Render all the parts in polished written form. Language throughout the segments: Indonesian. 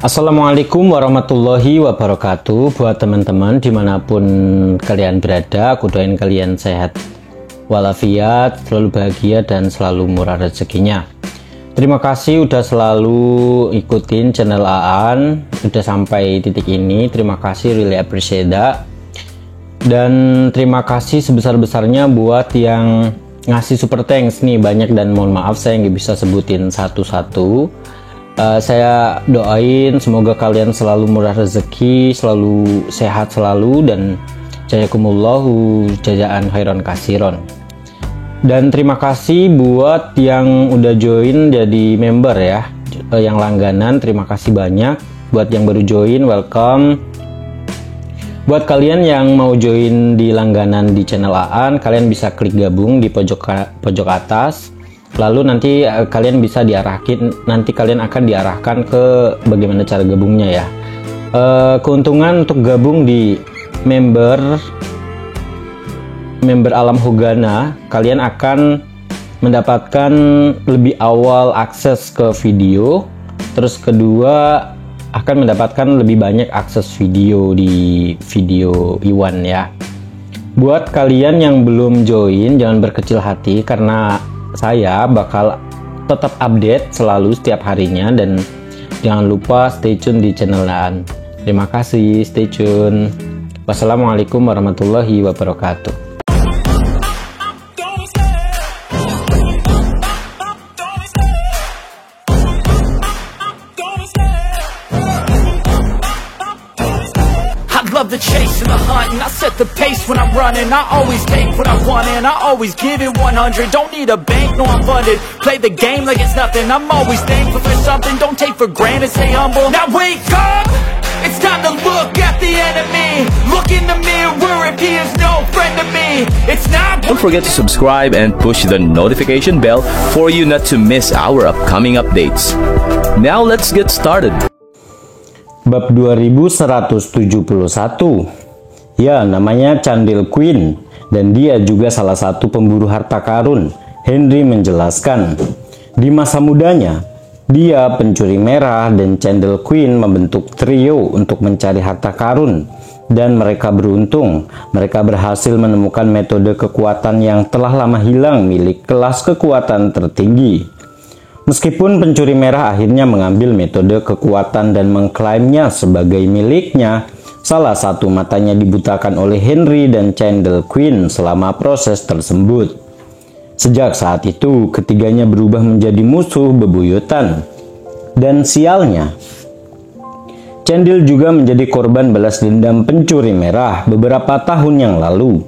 Assalamualaikum warahmatullahi wabarakatuh. Buat teman-teman dimanapun kalian berada, aku doain kalian sehat walafiat, selalu bahagia dan selalu murah rezekinya. Terima kasih udah selalu ikutin channel Aan, udah sampai titik ini. Terima kasih, really appreciate that. Dan terima kasih sebesar-besarnya buat yang ngasih super thanks nih, banyak, dan mohon maaf saya nggak bisa sebutin satu-satu. Saya doain semoga kalian selalu murah rezeki, selalu sehat selalu, dan jazakumullahu jazaan khairan kasiron. Dan terima kasih buat yang udah join jadi member ya, yang langganan terima kasih banyak. Buat yang baru join, welcome. Buat kalian yang mau join di langganan di channel Aan, kalian bisa klik gabung di pojok atas. Lalu nanti kalian bisa kalian akan diarahkan ke bagaimana cara gabungnya ya. Keuntungan untuk gabung di member Alam Hogana, kalian akan mendapatkan lebih awal akses ke video. Terus kedua, akan mendapatkan lebih banyak akses video di video Iwan ya. Buat kalian yang belum join, jangan berkecil hati karena saya bakal tetap update selalu setiap harinya, dan jangan lupa stay tune di channel Aan. Terima kasih, stay tune. Wassalamualaikum warahmatullahi wabarakatuh. Love the chase and the hunt, and I set the pace when I'm running. I always take what I want and I always give it 100. Don't need a bank, no I'm funded. Play the game like it's nothing. I'm always thankful for something. Don't take for granted, stay humble. Now wake up, it's time to look at the enemy. Look in the mirror if he is no friend to me. It's not. Don't forget to subscribe and push the notification bell for you not to miss our upcoming updates. Now let's get started. Bab 2171. Ya, namanya Candil Queen, dan dia juga salah satu pemburu harta karun. Henry menjelaskan, di masa mudanya, dia pencuri merah dan Candil Queen membentuk trio untuk mencari harta karun. Dan mereka beruntung, mereka berhasil menemukan metode kekuatan yang telah lama hilang milik kelas kekuatan tertinggi. Meskipun pencuri merah akhirnya mengambil metode kekuatan dan mengklaimnya sebagai miliknya, salah satu matanya dibutakan oleh Henry dan Candil Queen selama proses tersebut. Sejak saat itu, ketiganya berubah menjadi musuh bebuyutan. Dan sialnya, Candil juga menjadi korban balas dendam pencuri merah beberapa tahun yang lalu.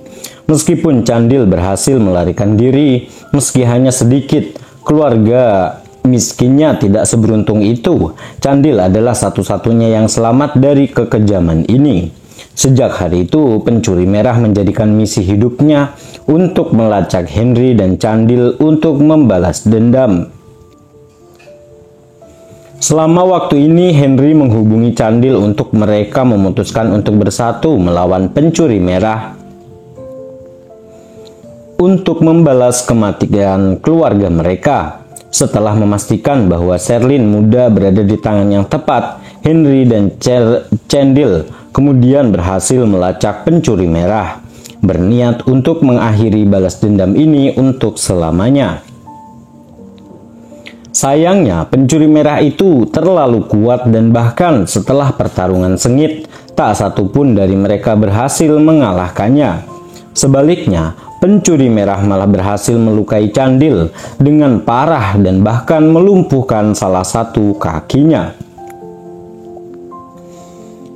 Meskipun Candil berhasil melarikan diri, meski hanya sedikit, keluarga miskinnya tidak seberuntung itu. Candil adalah satu-satunya yang selamat dari kekejaman ini. Sejak hari itu, pencuri merah menjadikan misi hidupnya untuk melacak Henry dan Candil untuk membalas dendam. Selama waktu ini, Henry menghubungi Candil untuk mereka memutuskan untuk bersatu melawan pencuri merah untuk membalas kematian keluarga mereka. Setelah memastikan bahwa Sherlyn muda berada di tangan yang tepat, Henry dan Candil kemudian berhasil melacak pencuri merah, berniat untuk mengakhiri balas dendam ini untuk selamanya. Sayangnya, pencuri merah itu terlalu kuat dan bahkan setelah pertarungan sengit, tak satupun dari mereka berhasil mengalahkannya. Sebaliknya, pencuri merah malah berhasil melukai Candil dengan parah dan bahkan melumpuhkan salah satu kakinya.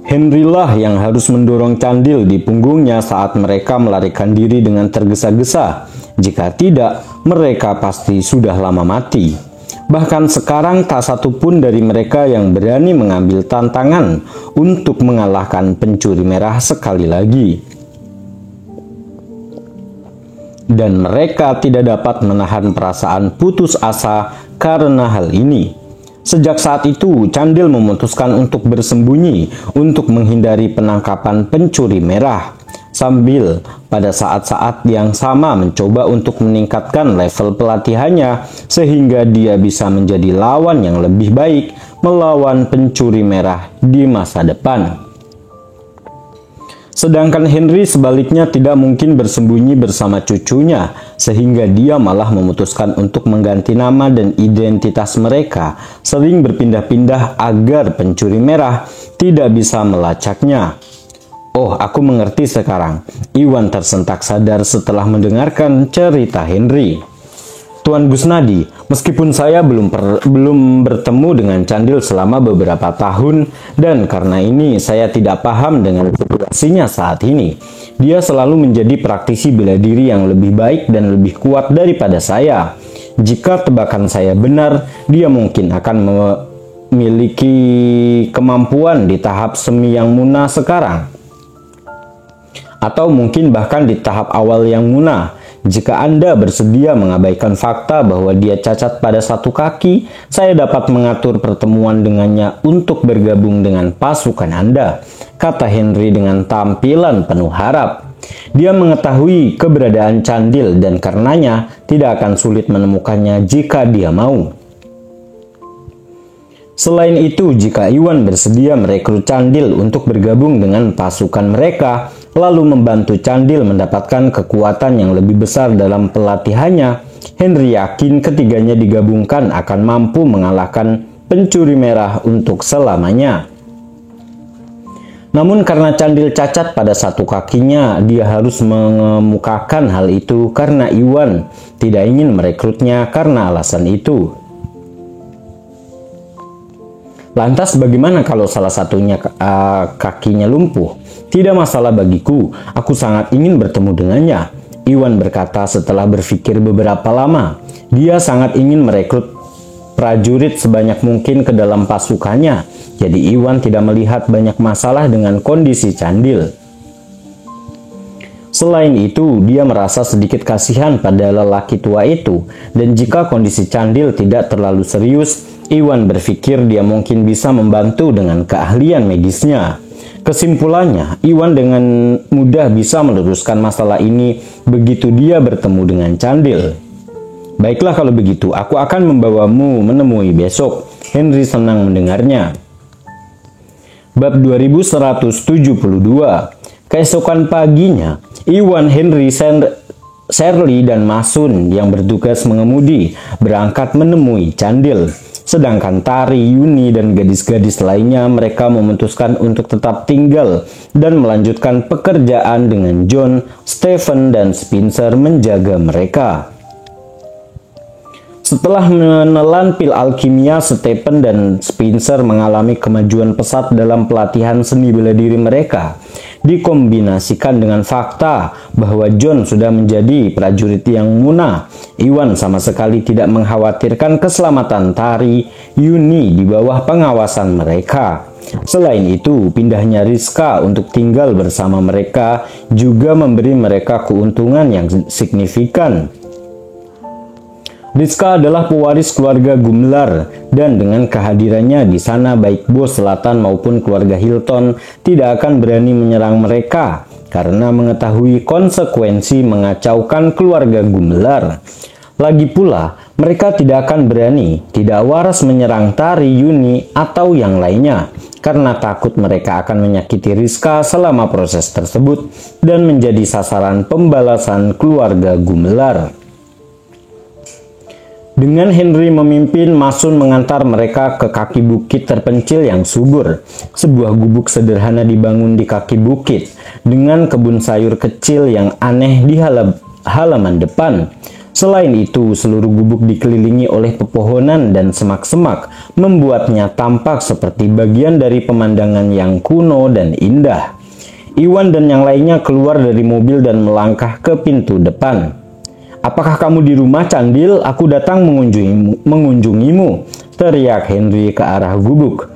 Henry lah yang harus mendorong Candil di punggungnya saat mereka melarikan diri dengan tergesa-gesa. Jika tidak, mereka pasti sudah lama mati. Bahkan sekarang tak satupun dari mereka yang berani mengambil tantangan untuk mengalahkan pencuri merah sekali lagi. Dan mereka tidak dapat menahan perasaan putus asa karena hal ini. Sejak saat itu, Candil memutuskan untuk bersembunyi untuk menghindari penangkapan pencuri merah. sambil pada saat-saat yang sama mencoba untuk meningkatkan level pelatihannya sehingga dia bisa menjadi lawan yang lebih baik melawan pencuri merah di masa depan. Sedangkan Henry sebaliknya tidak mungkin bersembunyi bersama cucunya, sehingga dia malah memutuskan untuk mengganti nama dan identitas mereka, sering berpindah-pindah agar pencuri merah tidak bisa melacaknya. Oh, aku mengerti sekarang. Iwan tersentak sadar setelah mendengarkan cerita Henry. Tuan Gusnadi, meskipun saya belum bertemu dengan Candil selama beberapa tahun, dan karena ini saya tidak paham dengan situasinya saat ini. Dia selalu menjadi praktisi bela diri yang lebih baik dan lebih kuat daripada saya. Jika tebakan saya benar, dia mungkin akan memiliki kemampuan di tahap semi yang Muna sekarang. Atau mungkin bahkan di tahap awal yang Muna. Jika Anda bersedia mengabaikan fakta bahwa dia cacat pada satu kaki, saya dapat mengatur pertemuan dengannya untuk bergabung dengan pasukan Anda, kata Henry dengan tampilan penuh harap. Dia mengetahui keberadaan Candil dan karenanya tidak akan sulit menemukannya jika dia mau. Selain itu, jika Iwan bersedia merekrut Candil untuk bergabung dengan pasukan mereka, lalu membantu Candil mendapatkan kekuatan yang lebih besar dalam pelatihannya, Henry yakin ketiganya digabungkan akan mampu mengalahkan pencuri merah untuk selamanya. Namun karena Candil cacat pada satu kakinya, dia harus mengemukakan hal itu karena Iwan tidak ingin merekrutnya karena alasan itu. Lantas bagaimana kalau salah satunya kakinya lumpuh? Tidak masalah bagiku, aku sangat ingin bertemu dengannya, Iwan berkata setelah berpikir beberapa lama. Dia sangat ingin merekrut prajurit sebanyak mungkin ke dalam pasukannya, jadi Iwan tidak melihat banyak masalah dengan kondisi Candil. Selain itu, dia merasa sedikit kasihan pada lelaki tua itu, dan jika kondisi Candil tidak terlalu serius, Iwan berpikir dia mungkin bisa membantu dengan keahlian medisnya. Kesimpulannya, Iwan dengan mudah bisa meluruskan masalah ini begitu dia bertemu dengan Candil. Baiklah kalau begitu, aku akan membawamu menemui besok. Henry senang mendengarnya. Bab 2172. Keesokan paginya, Iwan, Henry, Shirley, dan Masun yang bertugas mengemudi berangkat menemui Candil. Sedangkan Tari, Yuni, dan gadis-gadis lainnya mereka memutuskan untuk tetap tinggal dan melanjutkan pekerjaan dengan John, Stephen, dan Spencer menjaga mereka. Setelah menelan pil alkimia, Stephen dan Spencer mengalami kemajuan pesat dalam pelatihan seni bela diri mereka. Dikombinasikan dengan fakta bahwa John sudah menjadi prajurit yang Muna, Iwan sama sekali tidak mengkhawatirkan keselamatan Tari, Yuni di bawah pengawasan mereka. Selain itu, pindahnya Rizka untuk tinggal bersama mereka juga memberi mereka keuntungan yang signifikan. Rizka adalah pewaris keluarga Gumlar, dan dengan kehadirannya di sana baik bos selatan maupun keluarga Hilton tidak akan berani menyerang mereka karena mengetahui konsekuensi mengacaukan keluarga Gumlar. Lagi pula, mereka tidak akan berani, tidak waras menyerang Tari, Yuni, atau yang lainnya karena takut mereka akan menyakiti Rizka selama proses tersebut dan menjadi sasaran pembalasan keluarga Gumlar. Dengan Henry memimpin, Masun mengantar mereka ke kaki bukit terpencil yang subur. Sebuah gubuk sederhana dibangun di kaki bukit dengan kebun sayur kecil yang aneh di halaman depan. Selain itu, seluruh gubuk dikelilingi oleh pepohonan dan semak-semak, membuatnya tampak seperti bagian dari pemandangan yang kuno dan indah. Iwan dan yang lainnya keluar dari mobil dan melangkah ke pintu depan. "Apakah kamu di rumah, Candil? Aku datang mengunjungimu," teriak Henry ke arah gubuk.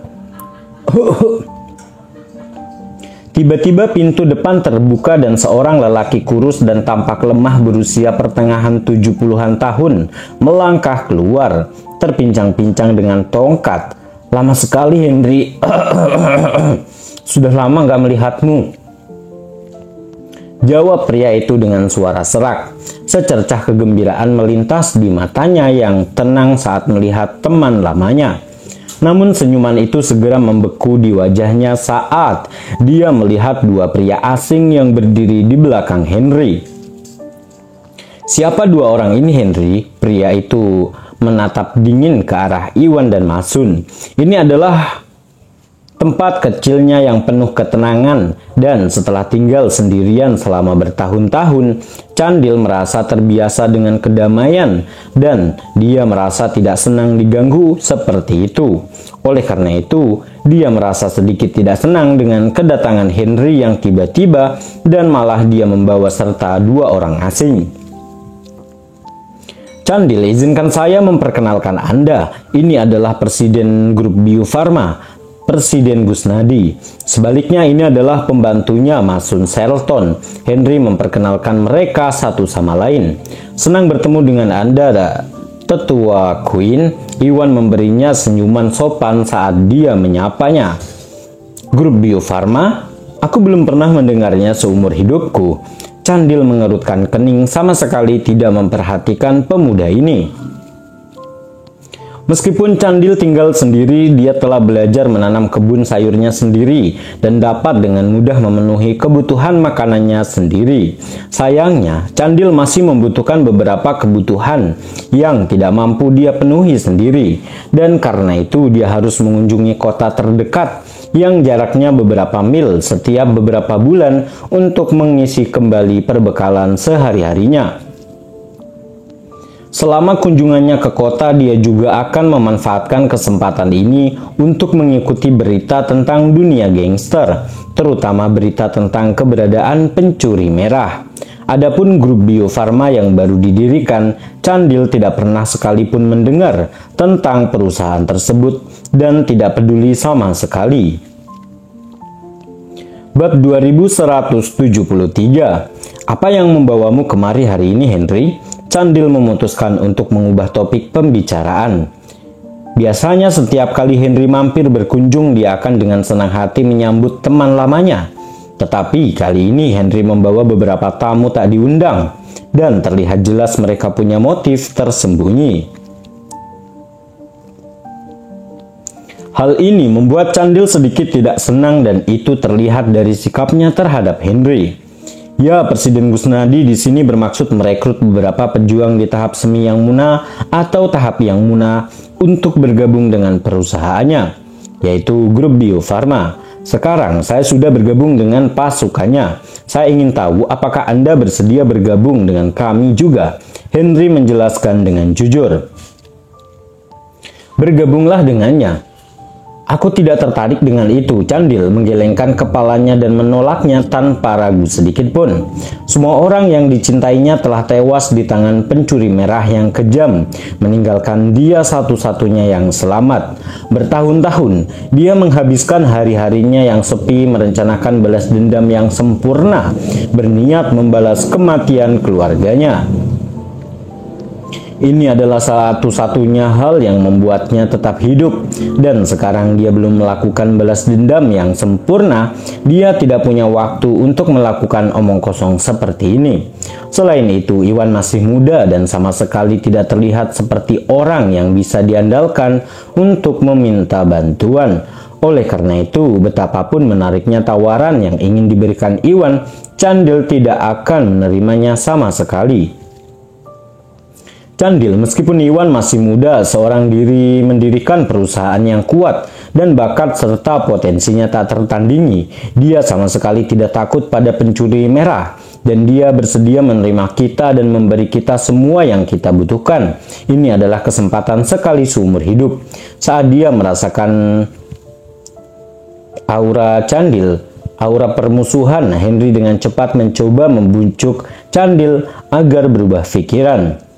Tiba-tiba pintu depan terbuka dan seorang lelaki kurus dan tampak lemah berusia pertengahan 70-an tahun melangkah keluar, terpincang-pincang dengan tongkat. "Lama sekali, Henry. Sudah lama gak melihatmu," jawab pria itu dengan suara serak. Secercah kegembiraan melintas di matanya yang tenang saat melihat teman lamanya. Namun senyuman itu segera membeku di wajahnya saat dia melihat dua pria asing yang berdiri di belakang Henry. Siapa dua orang ini, Henry? Pria itu menatap dingin ke arah Iwan dan Masun. Ini adalah tempat kecilnya yang penuh ketenangan, dan setelah tinggal sendirian selama bertahun-tahun, Candil merasa terbiasa dengan kedamaian dan dia merasa tidak senang diganggu seperti itu. Oleh karena itu, dia merasa sedikit tidak senang dengan kedatangan Henry yang tiba-tiba dan malah dia membawa serta dua orang asing. Candil, izinkan saya memperkenalkan Anda. Ini adalah Presiden Grup Bio Farma, Presiden Gusnadi. Sebaliknya ini adalah pembantunya Masun Shelton. Henry memperkenalkan mereka satu sama lain. Senang bertemu dengan Anda, Tetua Queen. Iwan memberinya senyuman sopan saat dia menyapanya. Grup Bio Farma? Aku belum pernah mendengarnya seumur hidupku. Candil mengerutkan kening, sama sekali tidak memperhatikan pemuda ini. Meskipun Candil tinggal sendiri, dia telah belajar menanam kebun sayurnya sendiri dan dapat dengan mudah memenuhi kebutuhan makanannya sendiri. Sayangnya, Candil masih membutuhkan beberapa kebutuhan yang tidak mampu dia penuhi sendiri, dan karena itu dia harus mengunjungi kota terdekat yang jaraknya beberapa mil setiap beberapa bulan untuk mengisi kembali perbekalan sehari-harinya. Selama kunjungannya ke kota, dia juga akan memanfaatkan kesempatan ini untuk mengikuti berita tentang dunia gangster, terutama berita tentang keberadaan pencuri merah. Adapun grup Bio Farma yang baru didirikan, Candil tidak pernah sekalipun mendengar tentang perusahaan tersebut dan tidak peduli sama sekali. Bab 2173. Apa yang membawamu kemari hari ini, Henry? Candil memutuskan untuk mengubah topik pembicaraan. Biasanya setiap kali Henry mampir berkunjung, dia akan dengan senang hati menyambut teman lamanya. Tetapi kali ini Henry membawa beberapa tamu tak diundang, dan terlihat jelas mereka punya motif tersembunyi. Hal ini membuat Candil sedikit tidak senang dan itu terlihat dari sikapnya terhadap Henry. Ya, Presiden Gusnadi di sini bermaksud merekrut beberapa pejuang di tahap semi yang muna atau tahap yang muna untuk bergabung dengan perusahaannya, yaitu Grup Bio Farma. Sekarang saya sudah bergabung dengan pasukannya. Saya ingin tahu apakah Anda bersedia bergabung dengan kami juga. Henry menjelaskan dengan jujur. Bergabunglah dengannya. Aku tidak tertarik dengan itu. Candil menggelengkan kepalanya dan menolaknya tanpa ragu sedikit pun. Semua orang yang dicintainya telah tewas di tangan pencuri merah yang kejam, meninggalkan dia satu-satunya yang selamat. Bertahun-tahun, dia menghabiskan hari-harinya yang sepi merencanakan balas dendam yang sempurna, berniat membalas kematian keluarganya. Ini adalah satu-satunya hal yang membuatnya tetap hidup, dan sekarang dia belum melakukan balas dendam yang sempurna. Dia tidak punya waktu untuk melakukan omong kosong seperti ini. Selain itu, Iwan masih muda dan sama sekali tidak terlihat seperti orang yang bisa diandalkan untuk meminta bantuan. Oleh karena itu, betapapun menariknya tawaran yang ingin diberikan Iwan, Candil tidak akan menerimanya sama sekali. Candil, meskipun Iwan masih muda, seorang diri mendirikan perusahaan yang kuat dan bakat serta potensinya tak tertandingi. Dia sama sekali tidak takut pada pencuri merah dan dia bersedia menerima kita dan memberi kita semua yang kita butuhkan. Ini adalah kesempatan sekali seumur hidup. Saat dia merasakan aura Candil, aura permusuhan, Henry dengan cepat mencoba membujuk Candil agar berubah pikiran.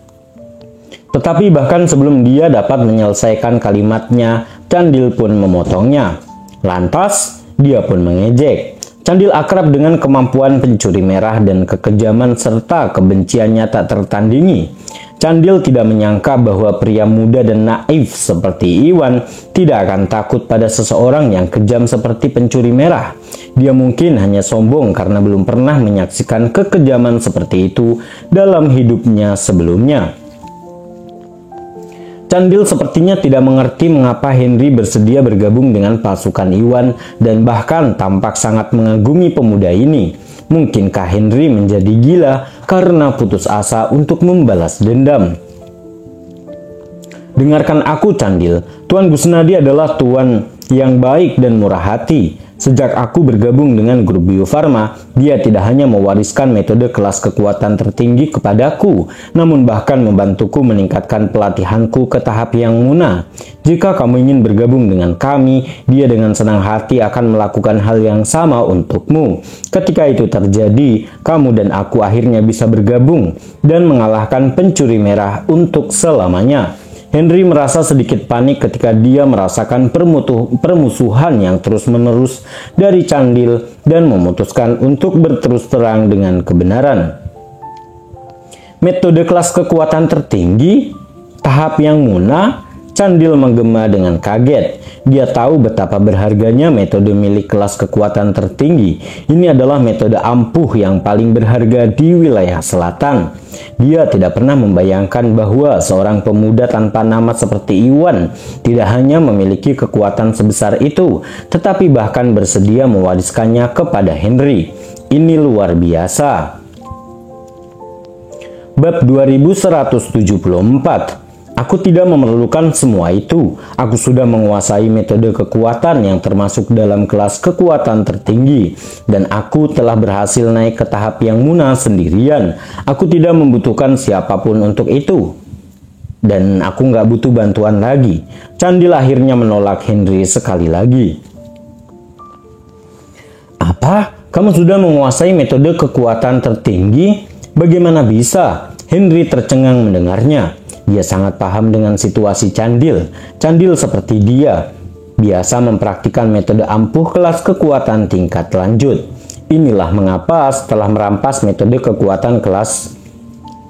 Tetapi bahkan sebelum dia dapat menyelesaikan kalimatnya, Candil pun memotongnya. Lantas, dia pun mengejek. Candil akrab dengan kemampuan pencuri merah dan kekejaman serta kebenciannya tak tertandingi. Candil tidak menyangka bahwa pria muda dan naif seperti Iwan tidak akan takut pada seseorang yang kejam seperti pencuri merah. Dia mungkin hanya sombong karena belum pernah menyaksikan kekejaman seperti itu dalam hidupnya sebelumnya. Candil sepertinya tidak mengerti mengapa Henry bersedia bergabung dengan pasukan Iwan dan bahkan tampak sangat mengagumi pemuda ini. Mungkinkah Henry menjadi gila karena putus asa untuk membalas dendam? Dengarkan aku, Candil. Tuan Gusnadi adalah tuan yang baik dan murah hati. Sejak aku bergabung dengan grup Bio Farma, dia tidak hanya mewariskan metode kelas kekuatan tertinggi kepadaku, namun bahkan membantuku meningkatkan pelatihanku ke tahap yang muna. Jika kamu ingin bergabung dengan kami, dia dengan senang hati akan melakukan hal yang sama untukmu. Ketika itu terjadi, kamu dan aku akhirnya bisa bergabung dan mengalahkan pencuri merah untuk selamanya. Henry merasa sedikit panik ketika dia merasakan permusuhan yang terus-menerus dari Candil dan memutuskan untuk berterus terang dengan kebenaran. Metode kelas kekuatan tertinggi, tahap yang muna. Candil menggema dengan kaget. Dia tahu betapa berharganya metode milik kelas kekuatan tertinggi. Ini adalah metode ampuh yang paling berharga di wilayah selatan. Dia tidak pernah membayangkan bahwa seorang pemuda tanpa nama seperti Iwan tidak hanya memiliki kekuatan sebesar itu, tetapi bahkan bersedia mewariskannya kepada Henry. Ini luar biasa. Bab 2174. Aku tidak memerlukan semua itu. Aku sudah menguasai metode kekuatan yang termasuk dalam kelas kekuatan tertinggi. Dan aku telah berhasil naik ke tahap yang muna sendirian. Aku tidak membutuhkan siapapun untuk itu. Dan aku nggak butuh bantuan lagi. Candil akhirnya menolak Henry sekali lagi. Apa? Kamu sudah menguasai metode kekuatan tertinggi? Bagaimana bisa? Henry tercengang mendengarnya. Dia sangat paham dengan situasi Candil. Candil seperti dia biasa mempraktikkan metode ampuh kelas kekuatan tingkat lanjut. Inilah mengapa setelah merampas metode kekuatan kelas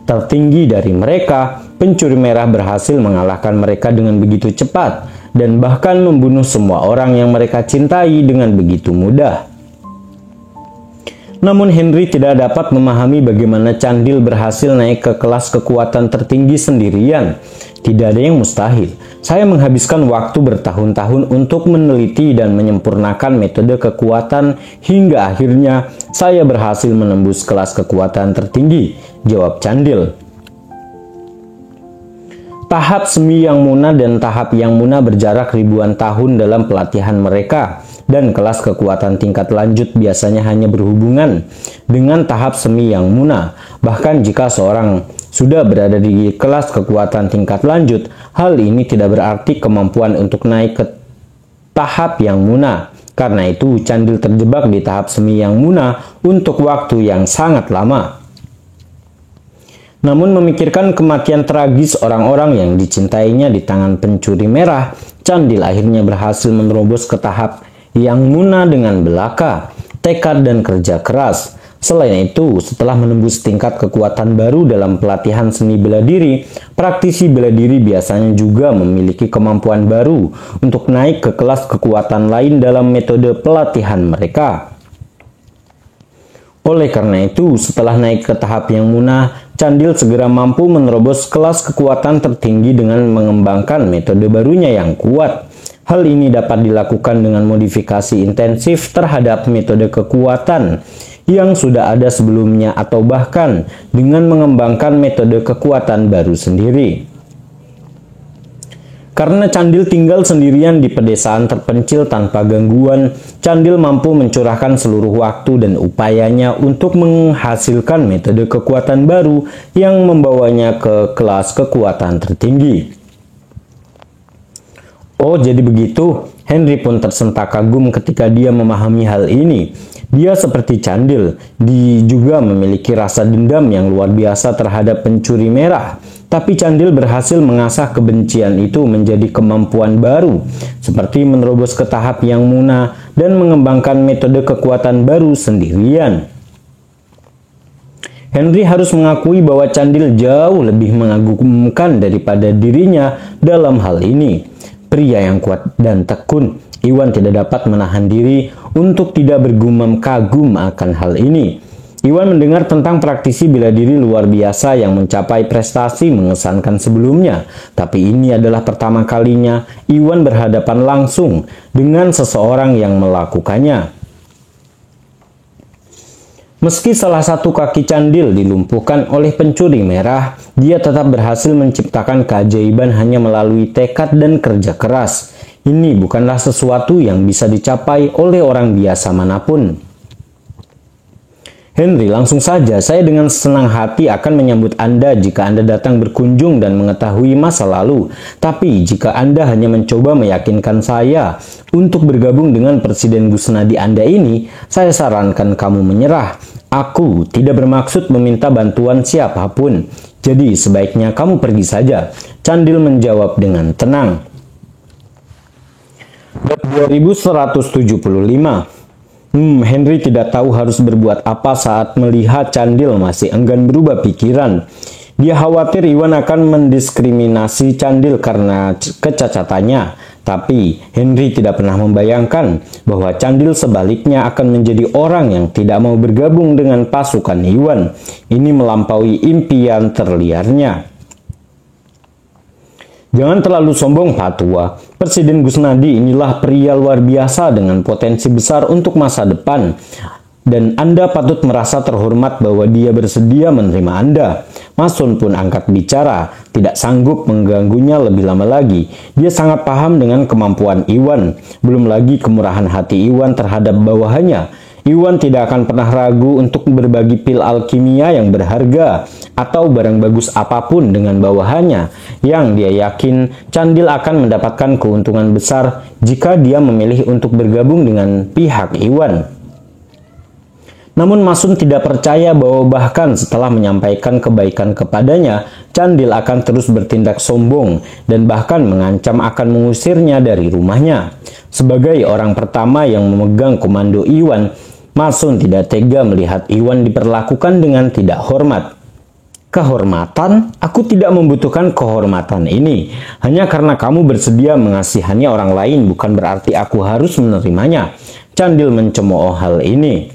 tertinggi dari mereka, pencuri merah berhasil mengalahkan mereka dengan begitu cepat dan bahkan membunuh semua orang yang mereka cintai dengan begitu mudah. Namun Henry tidak dapat memahami bagaimana Candil berhasil naik ke kelas kekuatan tertinggi sendirian. Tidak ada yang mustahil. Saya menghabiskan waktu bertahun-tahun untuk meneliti dan menyempurnakan metode kekuatan hingga akhirnya saya berhasil menembus kelas kekuatan tertinggi, jawab Candil. Tahap semi yang muna dan tahap yang muna berjarak ribuan tahun dalam pelatihan mereka. Dan kelas kekuatan tingkat lanjut biasanya hanya berhubungan dengan tahap semi yang muna. Bahkan jika seorang sudah berada di kelas kekuatan tingkat lanjut, hal ini tidak berarti kemampuan untuk naik ke tahap yang muna. Karena itu, Candil terjebak di tahap semi yang muna untuk waktu yang sangat lama. Namun memikirkan kematian tragis orang-orang yang dicintainya di tangan pencuri merah, Candil akhirnya berhasil menerobos ke tahap yang muna dengan belaka, tekad dan kerja keras. Selain itu, setelah menembus tingkat kekuatan baru dalam pelatihan seni bela diri, praktisi bela diri biasanya juga memiliki kemampuan baru untuk naik ke kelas kekuatan lain dalam metode pelatihan mereka. Oleh karena itu, setelah naik ke tahap yang muna, Candil segera mampu menerobos kelas kekuatan tertinggi dengan mengembangkan metode barunya yang kuat. Hal ini dapat dilakukan dengan modifikasi intensif terhadap metode kekuatan yang sudah ada sebelumnya atau bahkan dengan mengembangkan metode kekuatan baru sendiri. Karena Candil tinggal sendirian di pedesaan terpencil tanpa gangguan, Candil mampu mencurahkan seluruh waktu dan upayanya untuk menghasilkan metode kekuatan baru yang membawanya ke kelas kekuatan tertinggi. Oh, jadi begitu. Henry pun tersentak kagum ketika dia memahami hal ini. Dia seperti Candil, dia juga memiliki rasa dendam yang luar biasa terhadap pencuri merah. Tapi Candil berhasil mengasah kebencian itu menjadi kemampuan baru, seperti menerobos ke tahap yang muna dan mengembangkan metode kekuatan baru sendirian. Henry harus mengakui bahwa Candil jauh lebih mengagumkan daripada dirinya dalam hal ini. Pria yang kuat dan tekun, Iwan tidak dapat menahan diri untuk tidak bergumam kagum akan hal ini. Iwan mendengar tentang praktisi bela diri luar biasa yang mencapai prestasi mengesankan sebelumnya, tapi ini adalah pertama kalinya Iwan berhadapan langsung dengan seseorang yang melakukannya. Meski salah satu kaki Candil dilumpuhkan oleh pencuri merah, dia tetap berhasil menciptakan keajaiban hanya melalui tekad dan kerja keras. Ini bukanlah sesuatu yang bisa dicapai oleh orang biasa manapun. Henry, langsung saja saya dengan senang hati akan menyambut Anda jika Anda datang berkunjung dan mengetahui masa lalu. Tapi jika Anda hanya mencoba meyakinkan saya untuk bergabung dengan Presiden Gusnadi Anda ini, saya sarankan kamu menyerah. Aku tidak bermaksud meminta bantuan siapapun. Jadi sebaiknya kamu pergi saja. Candil menjawab dengan tenang. Bab 2175. Henry tidak tahu harus berbuat apa saat melihat Candil masih enggan berubah pikiran. Dia khawatir Iwan akan mendiskriminasi Candil karena kecacatannya. Tapi Henry tidak pernah membayangkan bahwa Candil sebaliknya akan menjadi orang yang tidak mau bergabung dengan pasukan Iwan. Ini melampaui impian terliarnya. Jangan terlalu sombong, Pak Tua. Presiden Gusnadi inilah pria luar biasa dengan potensi besar untuk masa depan. Dan Anda patut merasa terhormat bahwa dia bersedia menerima Anda. Masun pun angkat bicara, tidak sanggup mengganggunya lebih lama lagi. Dia sangat paham dengan kemampuan Iwan, belum lagi kemurahan hati Iwan terhadap bawahannya. Iwan tidak akan pernah ragu untuk berbagi pil alkimia yang berharga atau barang bagus apapun dengan bawahannya, yang dia yakin Candil akan mendapatkan keuntungan besar jika dia memilih untuk bergabung dengan pihak Iwan. Namun Masun tidak percaya bahwa bahkan setelah menyampaikan kebaikan kepadanya, Candil akan terus bertindak sombong dan bahkan mengancam akan mengusirnya dari rumahnya. Sebagai orang pertama yang memegang komando Iwan, Masun tidak tega melihat Iwan diperlakukan dengan tidak hormat. Kehormatan? Aku tidak membutuhkan kehormatan ini. Hanya karena kamu bersedia mengasihani orang lain bukan berarti aku harus menerimanya. Candil mencemooh hal ini.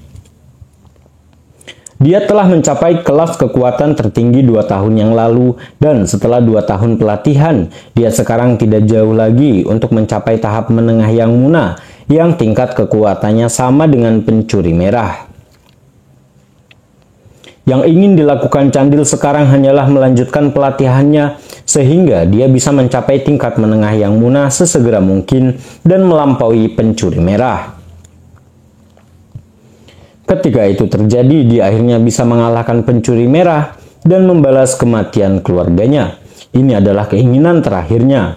Dia telah mencapai kelas kekuatan tertinggi 2 tahun yang lalu dan setelah 2 tahun pelatihan, dia sekarang tidak jauh lagi untuk mencapai tahap menengah yang muna yang tingkat kekuatannya sama dengan pencuri merah. Yang ingin dilakukan Candil sekarang hanyalah melanjutkan pelatihannya sehingga dia bisa mencapai tingkat menengah yang muna sesegera mungkin dan melampaui pencuri merah. Ketika itu terjadi, dia akhirnya bisa mengalahkan pencuri merah dan membalas kematian keluarganya. Ini adalah keinginan terakhirnya.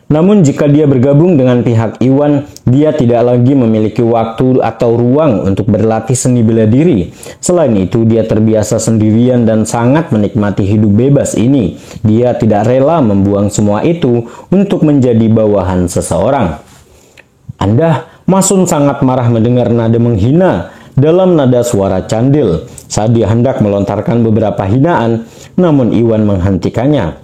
Namun jika dia bergabung dengan pihak Iwan, dia tidak lagi memiliki waktu atau ruang untuk berlatih seni bela diri. Selain itu, dia terbiasa sendirian dan sangat menikmati hidup bebas ini. Dia tidak rela membuang semua itu untuk menjadi bawahan seseorang. Masun sangat marah mendengar nada menghina dalam nada suara Candil. Saat dia hendak melontarkan beberapa hinaan, namun Iwan menghentikannya.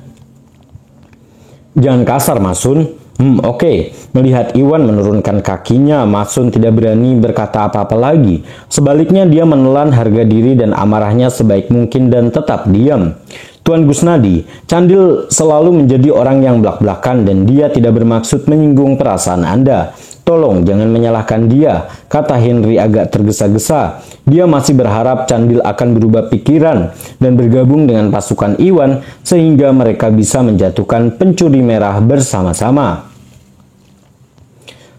Jangan kasar, Masun. Oke. Melihat Iwan menurunkan kakinya, Masun tidak berani berkata apa-apa lagi. Sebaliknya dia menelan harga diri dan amarahnya sebaik mungkin dan tetap diam. Tuan Gusnadi, Candil selalu menjadi orang yang belak-belakan dan dia tidak bermaksud menyinggung perasaan Anda. Tolong jangan menyalahkan dia, kata Henry agak tergesa-gesa. Dia masih berharap Candil akan berubah pikiran dan bergabung dengan pasukan Iwan sehingga mereka bisa menjatuhkan pencuri merah bersama-sama.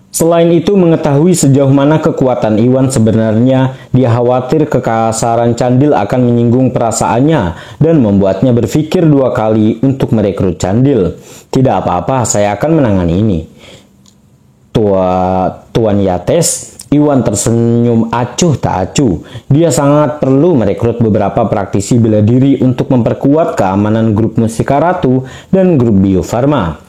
Selain itu, mengetahui sejauh mana kekuatan Iwan sebenarnya, dia khawatir kekasaran Candil akan menyinggung perasaannya dan membuatnya berpikir 2 kali untuk merekrut Candil. Tidak apa-apa, saya akan menangani ini. Tuan Yates, Iwan tersenyum acuh tak acuh. Dia sangat perlu merekrut beberapa praktisi bela diri untuk memperkuat keamanan grup Mustika Ratu dan grup Bio Farma.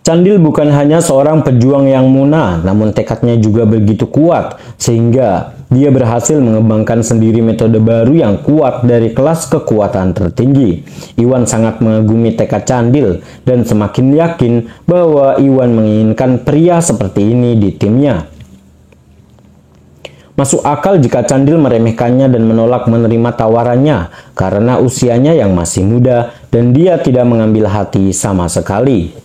Candil bukan hanya seorang pejuang yang muna, namun tekadnya juga begitu kuat, sehingga dia berhasil mengembangkan sendiri metode baru yang kuat dari kelas kekuatan tertinggi. Iwan sangat mengagumi tekad Candil dan semakin yakin bahwa Iwan menginginkan pria seperti ini di timnya. Masuk akal jika Candil meremehkannya dan menolak menerima tawarannya karena usianya yang masih muda dan dia tidak mengambil hati sama sekali.